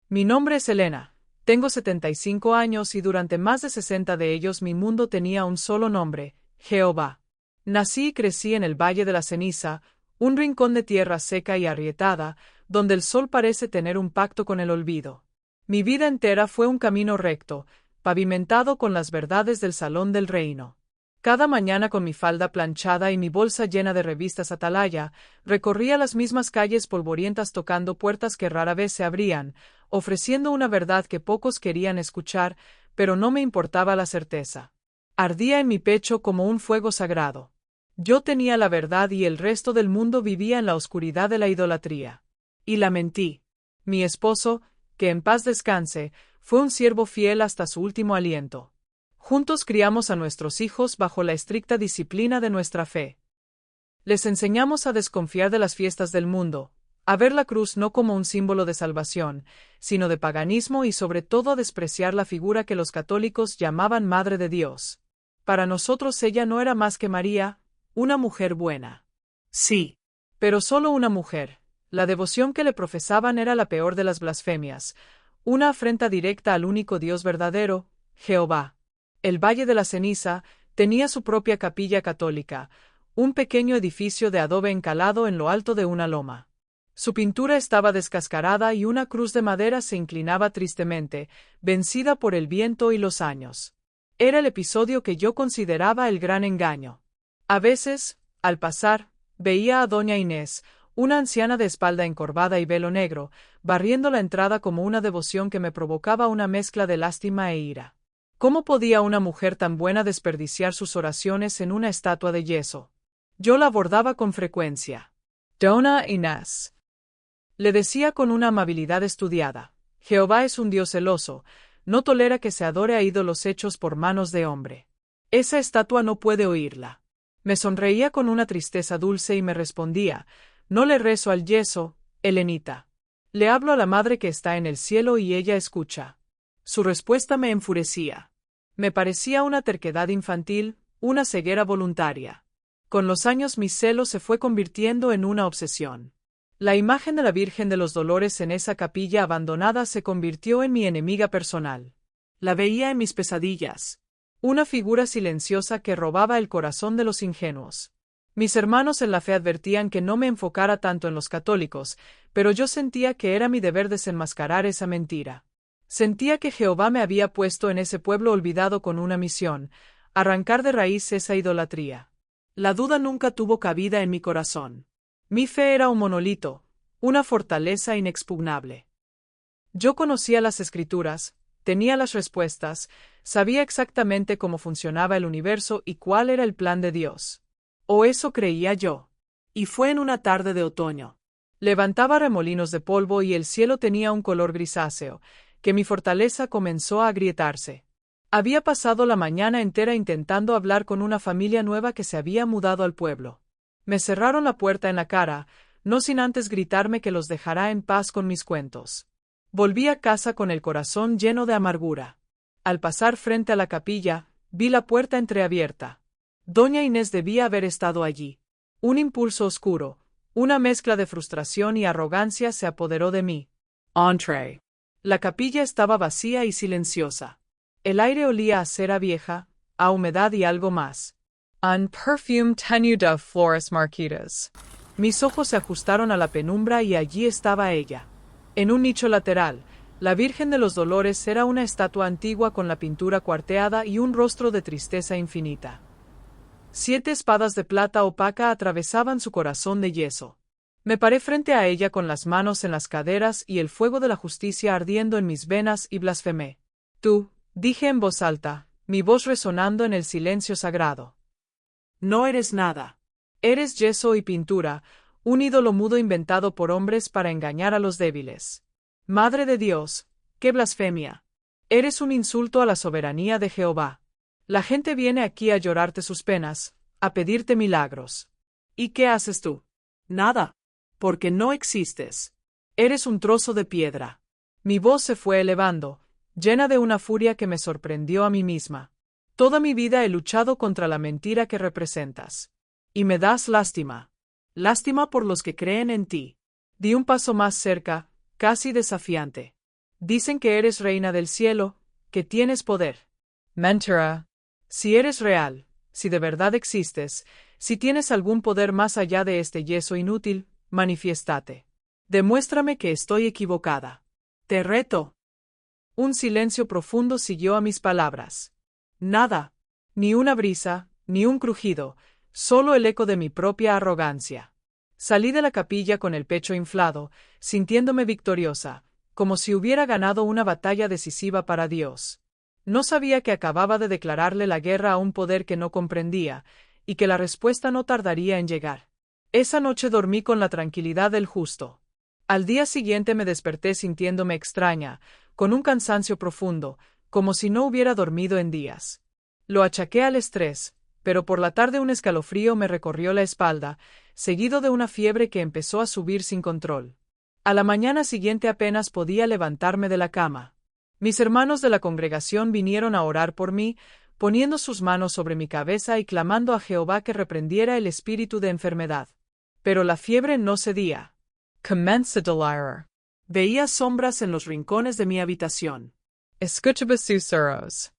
Mi nombre es Elena. Tengo 75 años y durante más de 60 de ellos mi mundo tenía un solo nombre, Jehová. Nací y crecí en el Valle de la Ceniza, un rincón de tierra seca y agrietada, donde el sol parece tener un pacto con el olvido. Mi vida entera fue un camino recto, pavimentado con las verdades del Salón del Reino. Cada mañana con mi falda planchada y mi bolsa llena de revistas Atalaya, recorría las mismas calles polvorientas tocando puertas que rara vez se abrían, ofreciendo una verdad que pocos querían escuchar, pero no me importaba la certeza. Ardía en mi pecho como un fuego sagrado. Yo tenía la verdad y el resto del mundo vivía en la oscuridad de la idolatría. Y la mentí. Mi esposo, que en paz descanse, fue un siervo fiel hasta su último aliento. Juntos criamos a nuestros hijos bajo la estricta disciplina de nuestra fe. Les enseñamos a desconfiar de las fiestas del mundo, a ver la cruz no como un símbolo de salvación, sino de paganismo y sobre todo a despreciar la figura que los católicos llamaban Madre de Dios. Para nosotros ella no era más que María, una mujer buena. Sí, pero solo una mujer. La devoción que le profesaban era la peor de las blasfemias, una afrenta directa al único Dios verdadero, Jehová. El Valle de la Ceniza tenía su propia capilla católica, un pequeño edificio de adobe encalado en lo alto de una loma. Su pintura estaba descascarada y una cruz de madera se inclinaba tristemente, vencida por el viento y los años. Era el episodio que yo consideraba el gran engaño. A veces, al pasar, veía a doña Inés, una anciana de espalda encorvada y velo negro, barriendo la entrada como una devoción que me provocaba una mezcla de lástima e ira. ¿Cómo podía una mujer tan buena desperdiciar sus oraciones en una estatua de yeso? Yo la abordaba con frecuencia. Dona Inés, le decía con una amabilidad estudiada, Jehová es un Dios celoso, no tolera que se adore a ídolos hechos por manos de hombre. Esa estatua no puede oírla. Me sonreía con una tristeza dulce y me respondía, no le rezo al yeso, Helenita. Le hablo a la Madre que está en el cielo y ella escucha. Su respuesta me enfurecía. Me parecía una terquedad infantil, una ceguera voluntaria. Con los años mi celo se fue convirtiendo en una obsesión. La imagen de la Virgen de los Dolores en esa capilla abandonada se convirtió en mi enemiga personal. La veía en mis pesadillas. Una figura silenciosa que robaba el corazón de los ingenuos. Mis hermanos en la fe advertían que no me enfocara tanto en los católicos, pero yo sentía que era mi deber desenmascarar esa mentira. Sentía que Jehová me había puesto en ese pueblo olvidado con una misión, arrancar de raíz esa idolatría. La duda nunca tuvo cabida en mi corazón. Mi fe era un monolito, una fortaleza inexpugnable. Yo conocía las Escrituras, tenía las respuestas, sabía exactamente cómo funcionaba el universo y cuál era el plan de Dios. O eso creía yo. Y fue en una tarde de otoño. Levantaba remolinos de polvo y el cielo tenía un color grisáceo, que mi fortaleza comenzó a agrietarse. Había pasado la mañana entera intentando hablar con una familia nueva que se había mudado al pueblo. Me cerraron la puerta en la cara, no sin antes gritarme que los dejará en paz con mis cuentos. Volví a casa con el corazón lleno de amargura. Al pasar frente a la capilla, vi la puerta entreabierta. Doña Inés debía haber estado allí. Un impulso oscuro, una mezcla de frustración y arrogancia se apoderó de mí. Entré. La capilla estaba vacía y silenciosa. El aire olía a cera vieja, a humedad y algo más. Un perfume tenu de flores marchitas. Mis ojos se ajustaron a la penumbra y allí estaba ella. En un nicho lateral, la Virgen de los Dolores era una estatua antigua con la pintura cuarteada y un rostro de tristeza infinita. 7 espadas de plata opaca atravesaban su corazón de yeso. Me paré frente a ella con las manos en las caderas y el fuego de la justicia ardiendo en mis venas y blasfemé. Tú, dije en voz alta, mi voz resonando en el silencio sagrado. No eres nada. Eres yeso y pintura, un ídolo mudo inventado por hombres para engañar a los débiles. Madre de Dios, qué blasfemia. Eres un insulto a la soberanía de Jehová. La gente viene aquí a llorarte sus penas, a pedirte milagros. ¿Y qué haces tú? Nada. Porque no existes. Eres un trozo de piedra. Mi voz se fue elevando, llena de una furia que me sorprendió a mí misma. Toda mi vida he luchado contra la mentira que representas. Y me das lástima. Lástima por los que creen en ti. Di un paso más cerca, casi desafiante. Dicen que eres reina del cielo, que tienes poder. Mentira. Si eres real, si de verdad existes, si tienes algún poder más allá de este yeso inútil, manifiéstate. Demuéstrame que estoy equivocada. Te reto. Un silencio profundo siguió a mis palabras. Nada. Ni una brisa, ni un crujido, solo el eco de mi propia arrogancia. Salí de la capilla con el pecho inflado, sintiéndome victoriosa, como si hubiera ganado una batalla decisiva para Dios. No sabía que acababa de declararle la guerra a un poder que no comprendía, y que la respuesta no tardaría en llegar. Esa noche dormí con la tranquilidad del justo. Al día siguiente me desperté sintiéndome extraña, con un cansancio profundo, como si no hubiera dormido en días. Lo achaqué al estrés, pero por la tarde un escalofrío me recorrió la espalda, seguido de una fiebre que empezó a subir sin control. A la mañana siguiente apenas podía levantarme de la cama. Mis hermanos de la congregación vinieron a orar por mí, poniendo sus manos sobre mi cabeza y clamando a Jehová que reprendiera el espíritu de enfermedad. Pero la fiebre no cedía. Comencé a delirar. Veía sombras en los rincones de mi habitación. Escuchaba susurros.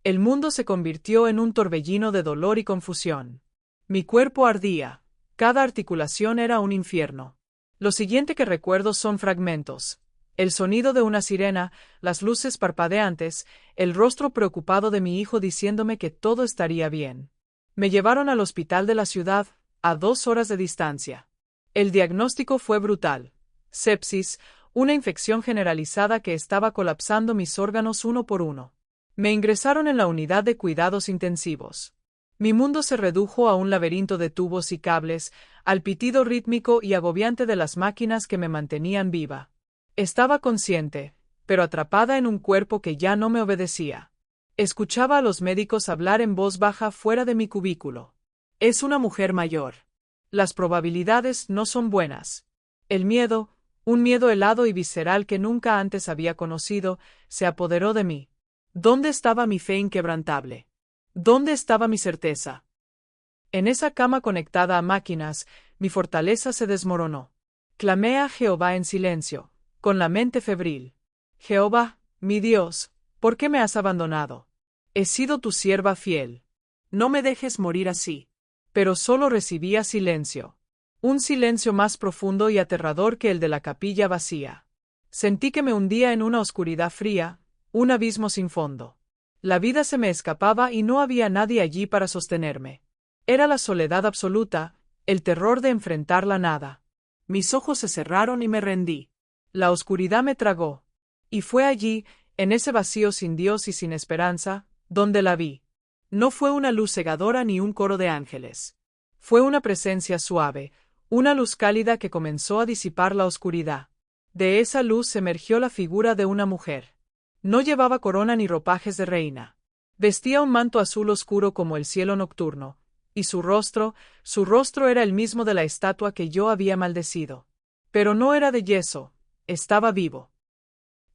El mundo se convirtió en un torbellino de dolor y confusión. Mi cuerpo ardía. Cada articulación era un infierno. Lo siguiente que recuerdo son fragmentos. El sonido de una sirena, las luces parpadeantes, el rostro preocupado de mi hijo diciéndome que todo estaría bien. Me llevaron al hospital de la ciudad, a 2 horas de distancia. El diagnóstico fue brutal. Sepsis, una infección generalizada que estaba colapsando mis órganos uno por uno. Me ingresaron en la unidad de cuidados intensivos. Mi mundo se redujo a un laberinto de tubos y cables, al pitido rítmico y agobiante de las máquinas que me mantenían viva. Estaba consciente, pero atrapada en un cuerpo que ya no me obedecía. Escuchaba a los médicos hablar en voz baja fuera de mi cubículo. Es una mujer mayor. Las probabilidades no son buenas. El miedo, un miedo helado y visceral que nunca antes había conocido, se apoderó de mí. ¿Dónde estaba mi fe inquebrantable? ¿Dónde estaba mi certeza? En esa cama conectada a máquinas, mi fortaleza se desmoronó. Clamé a Jehová en silencio, con la mente febril. Jehová, mi Dios, ¿por qué me has abandonado? He sido tu sierva fiel. No me dejes morir así. Pero solo recibía silencio. Un silencio más profundo y aterrador que el de la capilla vacía. Sentí que me hundía en una oscuridad fría, un abismo sin fondo. La vida se me escapaba y no había nadie allí para sostenerme. Era la soledad absoluta, el terror de enfrentar la nada. Mis ojos se cerraron y me rendí. La oscuridad me tragó. Y fue allí, en ese vacío sin Dios y sin esperanza, donde la vi. No fue una luz cegadora ni un coro de ángeles. Fue una presencia suave, una luz cálida que comenzó a disipar la oscuridad. De esa luz emergió la figura de una mujer. No llevaba corona ni ropajes de reina. Vestía un manto azul oscuro como el cielo nocturno, y su rostro era el mismo de la estatua que yo había maldecido. Pero no era de yeso, estaba vivo.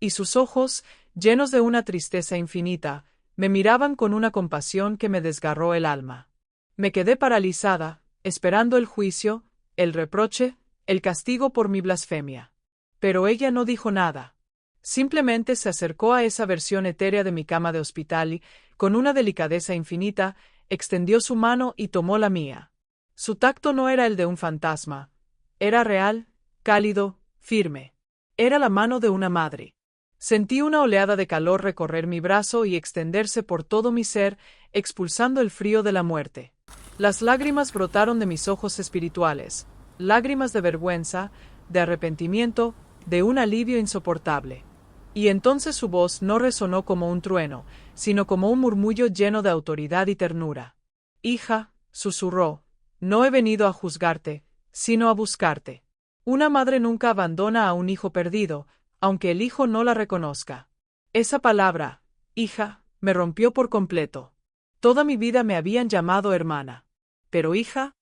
Y sus ojos, llenos de una tristeza infinita, me miraban con una compasión que me desgarró el alma. Me quedé paralizada, esperando el juicio, el reproche, el castigo por mi blasfemia. Pero ella no dijo nada. Simplemente se acercó a esa versión etérea de mi cama de hospital y, con una delicadeza infinita, extendió su mano y tomó la mía. Su tacto no era el de un fantasma. Era real, cálido, firme. Era la mano de una madre. Sentí una oleada de calor recorrer mi brazo y extenderse por todo mi ser, expulsando el frío de la muerte. Las lágrimas brotaron de mis ojos espirituales, lágrimas de vergüenza, de arrepentimiento, de un alivio insoportable. Y entonces su voz no resonó como un trueno, sino como un murmullo lleno de autoridad y ternura. Hija, susurró, no he venido a juzgarte, sino a buscarte. Una madre nunca abandona a un hijo perdido, aunque el hijo no la reconozca. Esa palabra, hija, me rompió por completo. Toda mi vida me habían llamado hermana. Pero hija,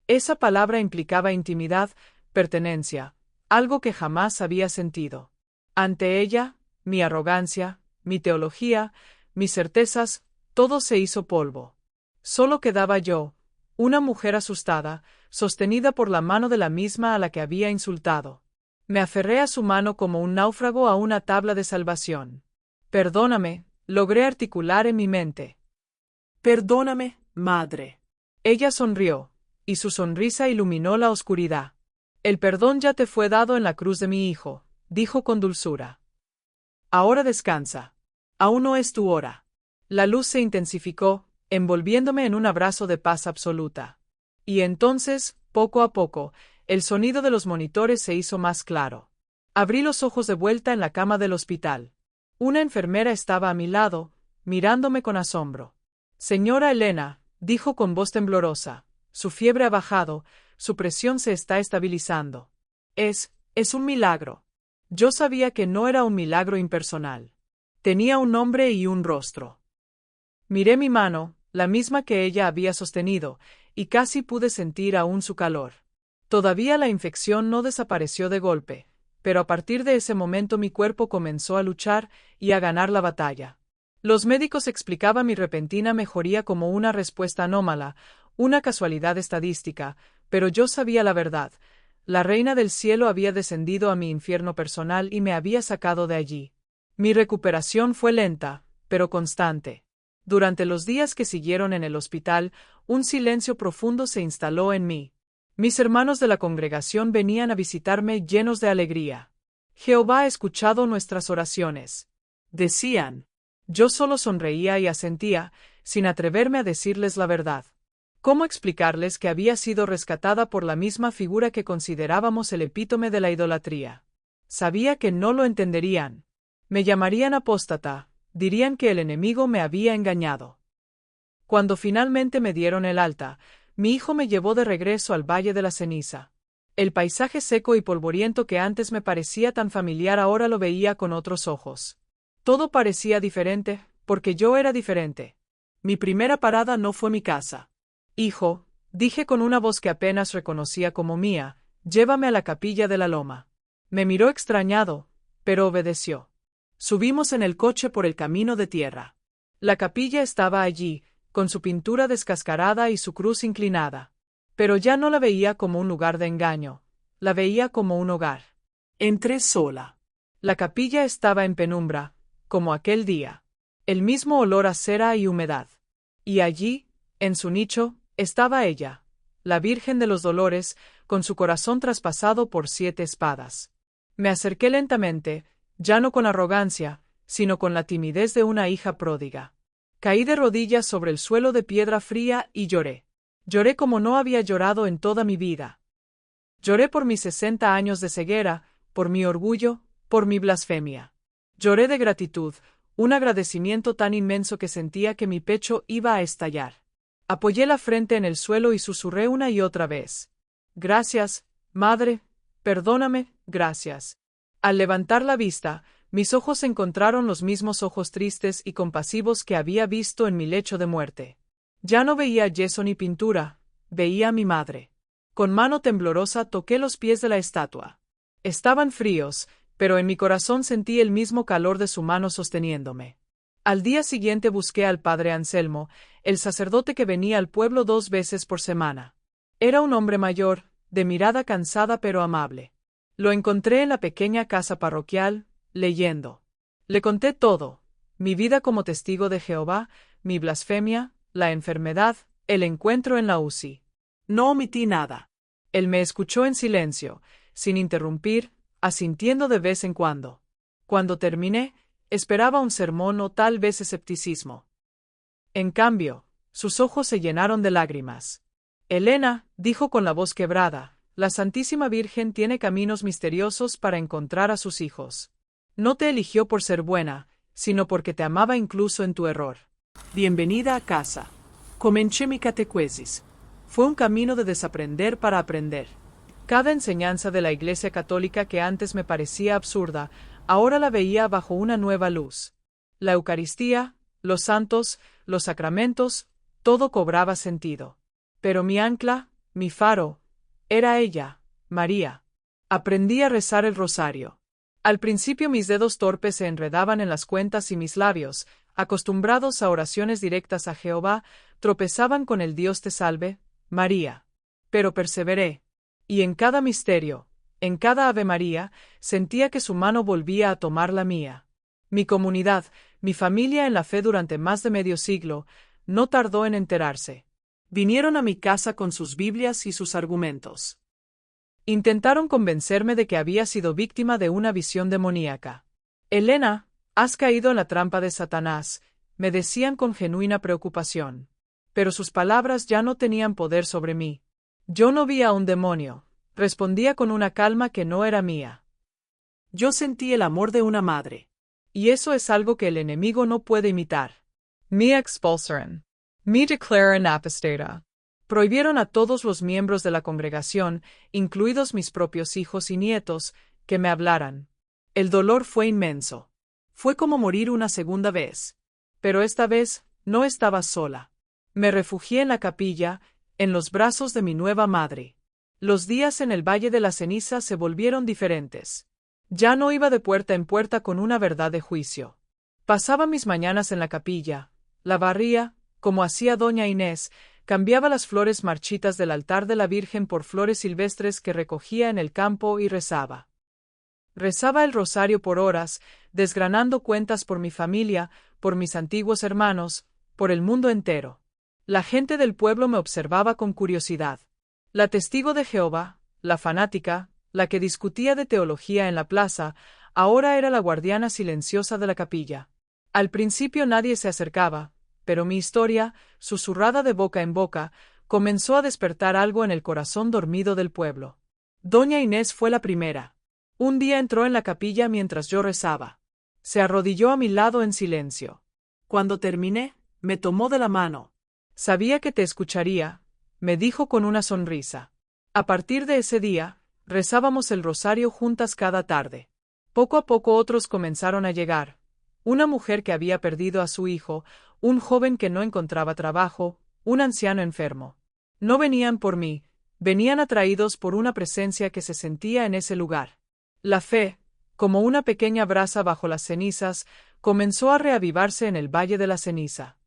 esa palabra implicaba intimidad, pertenencia, algo que jamás había sentido. Ante ella, mi arrogancia, mi teología, mis certezas, todo se hizo polvo. Solo quedaba yo, una mujer asustada, sostenida por la mano de la misma a la que había insultado. Me aferré a su mano como un náufrago a una tabla de salvación. Perdóname, logré articular en mi mente. Perdóname, madre. Ella sonrió, y su sonrisa iluminó la oscuridad. El perdón ya te fue dado en la cruz de mi hijo, dijo con dulzura. Ahora descansa. Aún no es tu hora. La luz se intensificó, envolviéndome en un abrazo de paz absoluta. Y entonces, poco a poco, el sonido de los monitores se hizo más claro. Abrí los ojos de vuelta en la cama del hospital. Una enfermera estaba a mi lado, mirándome con asombro. Señora Elena, dijo con voz temblorosa, su fiebre ha bajado, su presión se está estabilizando. Es un milagro. Yo sabía que no era un milagro impersonal. Tenía un nombre y un rostro. Miré mi mano, la misma que ella había sostenido, y casi pude sentir aún su calor. Todavía la infección no desapareció de golpe, pero a partir de ese momento mi cuerpo comenzó a luchar y a ganar la batalla. Los médicos explicaban mi repentina mejoría como una respuesta anómala, una casualidad estadística, pero yo sabía la verdad. La reina del cielo había descendido a mi infierno personal y me había sacado de allí. Mi recuperación fue lenta, pero constante. Durante los días que siguieron en el hospital, un silencio profundo se instaló en mí. Mis hermanos de la congregación venían a visitarme llenos de alegría. Jehová ha escuchado nuestras oraciones, decían. Yo solo sonreía y asentía, sin atreverme a decirles la verdad. ¿Cómo explicarles que había sido rescatada por la misma figura que considerábamos el epítome de la idolatría? Sabía que no lo entenderían. Me llamarían apóstata, dirían que el enemigo me había engañado. Cuando finalmente me dieron el alta, mi hijo me llevó de regreso al Valle de la Ceniza. El paisaje seco y polvoriento que antes me parecía tan familiar ahora lo veía con otros ojos. Todo parecía diferente, porque yo era diferente. Mi primera parada no fue mi casa. Hijo, dije con una voz que apenas reconocía como mía, llévame a la capilla de la loma. Me miró extrañado, pero obedeció. Subimos en el coche por el camino de tierra. La capilla estaba allí, con su pintura descascarada y su cruz inclinada. Pero ya no la veía como un lugar de engaño, la veía como un hogar. Entré sola. La capilla estaba en penumbra, como aquel día. El mismo olor a cera y humedad. Y allí, en su nicho, estaba ella, la Virgen de los Dolores, con su corazón traspasado por 7 espadas. Me acerqué lentamente, ya no con arrogancia, sino con la timidez de una hija pródiga. Caí de rodillas sobre el suelo de piedra fría y lloré. Lloré como no había llorado en toda mi vida. Lloré por mis 60 años de ceguera, por mi orgullo, por mi blasfemia. Lloré de gratitud, un agradecimiento tan inmenso que sentía que mi pecho iba a estallar. Apoyé la frente en el suelo y susurré una y otra vez. Gracias, madre, perdóname, gracias. Al levantar la vista, mis ojos encontraron los mismos ojos tristes y compasivos que había visto en mi lecho de muerte. Ya no veía yeso ni pintura, veía a mi madre. Con mano temblorosa toqué los pies de la estatua. Estaban fríos, pero en mi corazón sentí el mismo calor de su mano sosteniéndome. Al día siguiente busqué al padre Anselmo, el sacerdote que venía al pueblo 2 veces por semana. Era un hombre mayor, de mirada cansada pero amable. Lo encontré en la pequeña casa parroquial, leyendo. Le conté todo, mi vida como testigo de Jehová, mi blasfemia, la enfermedad, el encuentro en la UCI. No omití nada. Él me escuchó en silencio, sin interrumpir, asintiendo de vez en cuando. Cuando terminé, esperaba un sermón o tal vez escepticismo. En cambio, sus ojos se llenaron de lágrimas. Elena, dijo con la voz quebrada, la Santísima Virgen tiene caminos misteriosos para encontrar a sus hijos. No te eligió por ser buena, sino porque te amaba incluso en tu error. Bienvenida a casa. Comencé mi catequesis. Fue un camino de desaprender para aprender. Cada enseñanza de la Iglesia Católica que antes me parecía absurda, ahora la veía bajo una nueva luz. La Eucaristía, los santos, los sacramentos, todo cobraba sentido. Pero mi ancla, mi faro, era ella, María. Aprendí a rezar el rosario. Al principio mis dedos torpes se enredaban en las cuentas y mis labios, acostumbrados a oraciones directas a Jehová, tropezaban con el Dios te salve, María. Pero perseveré. Y en cada misterio, En cada Ave María, sentía que su mano volvía a tomar la mía. Mi comunidad, mi familia en la fe durante más de medio siglo, no tardó en enterarse. Vinieron a mi casa con sus Biblias y sus argumentos. Intentaron convencerme de que había sido víctima de una visión demoníaca. Elena, has caído en la trampa de Satanás, me decían con genuina preocupación. Pero sus palabras ya no tenían poder sobre mí. Yo no vi a un demonio, respondía con una calma que no era mía. Yo sentí el amor de una madre. Y eso es algo que el enemigo no puede imitar. Me expulsaron. Me declaran apostata. Prohibieron a todos los miembros de la congregación, incluidos mis propios hijos y nietos, que me hablaran. El dolor fue inmenso. Fue como morir una segunda vez. Pero esta vez no estaba sola. Me refugié en la capilla, en los brazos de mi nueva madre. Los días en el Valle de la Ceniza se volvieron diferentes. Ya no iba de puerta en puerta con una verdad de juicio. Pasaba mis mañanas en la capilla, la barría, como hacía doña Inés, cambiaba las flores marchitas del altar de la Virgen por flores silvestres que recogía en el campo y rezaba. Rezaba el rosario por horas, desgranando cuentas por mi familia, por mis antiguos hermanos, por el mundo entero. La gente del pueblo me observaba con curiosidad. La testigo de Jehová, la fanática, la que discutía de teología en la plaza, ahora era la guardiana silenciosa de la capilla. Al principio nadie se acercaba, pero mi historia, susurrada de boca en boca, comenzó a despertar algo en el corazón dormido del pueblo. Doña Inés fue la primera. Un día entró en la capilla mientras yo rezaba. Se arrodilló a mi lado en silencio. Cuando terminé, me tomó de la mano. Sabía que te escucharía, me dijo con una sonrisa. A partir de ese día, rezábamos el rosario juntas cada tarde. Poco a poco otros comenzaron a llegar. Una mujer que había perdido a su hijo, un joven que no encontraba trabajo, un anciano enfermo. No venían por mí, venían atraídos por una presencia que se sentía en ese lugar. La fe, como una pequeña brasa bajo las cenizas, comenzó a reavivarse en el Valle de la Ceniza.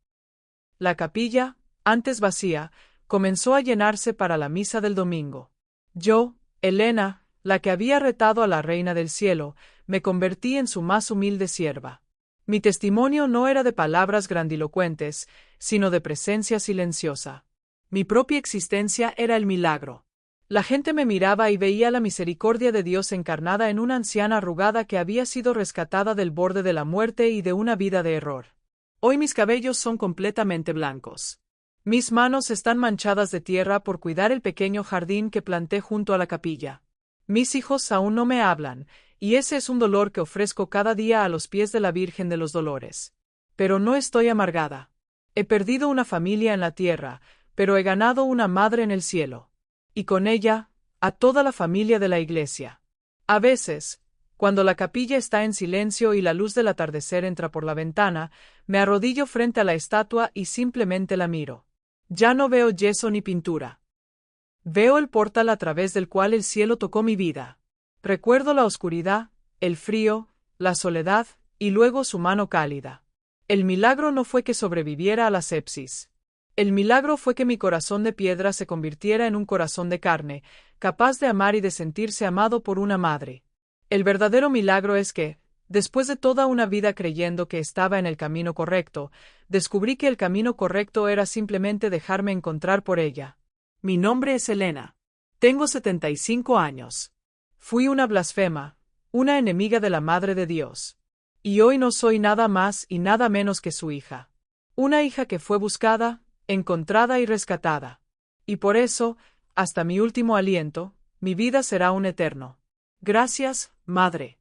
La capilla, antes vacía, comenzó a llenarse para la misa del domingo. Yo, Elena, la que había retado a la Reina del Cielo, me convertí en su más humilde sierva. Mi testimonio no era de palabras grandilocuentes, sino de presencia silenciosa. Mi propia existencia era el milagro. La gente me miraba y veía la misericordia de Dios encarnada en una anciana arrugada que había sido rescatada del borde de la muerte y de una vida de error. Hoy mis cabellos son completamente blancos. Mis manos están manchadas de tierra por cuidar el pequeño jardín que planté junto a la capilla. Mis hijos aún no me hablan, y ese es un dolor que ofrezco cada día a los pies de la Virgen de los Dolores. Pero no estoy amargada. He perdido una familia en la tierra, pero he ganado una madre en el cielo. Y con ella, a toda la familia de la Iglesia. A veces, cuando la capilla está en silencio y la luz del atardecer entra por la ventana, me arrodillo frente a la estatua y simplemente la miro. Ya no veo yeso ni pintura. Veo el portal a través del cual el cielo tocó mi vida. Recuerdo la oscuridad, el frío, la soledad, y luego su mano cálida. El milagro no fue que sobreviviera a la sepsis. El milagro fue que mi corazón de piedra se convirtiera en un corazón de carne, capaz de amar y de sentirse amado por una madre. El verdadero milagro es que, después de toda una vida creyendo que estaba en el camino correcto, descubrí que el camino correcto era simplemente dejarme encontrar por ella. Mi nombre es Elena. Tengo 75 años. Fui una blasfema, una enemiga de la Madre de Dios. Y hoy no soy nada más y nada menos que su hija. Una hija que fue buscada, encontrada y rescatada. Y por eso, hasta mi último aliento, mi vida será un eterno. Gracias, Madre.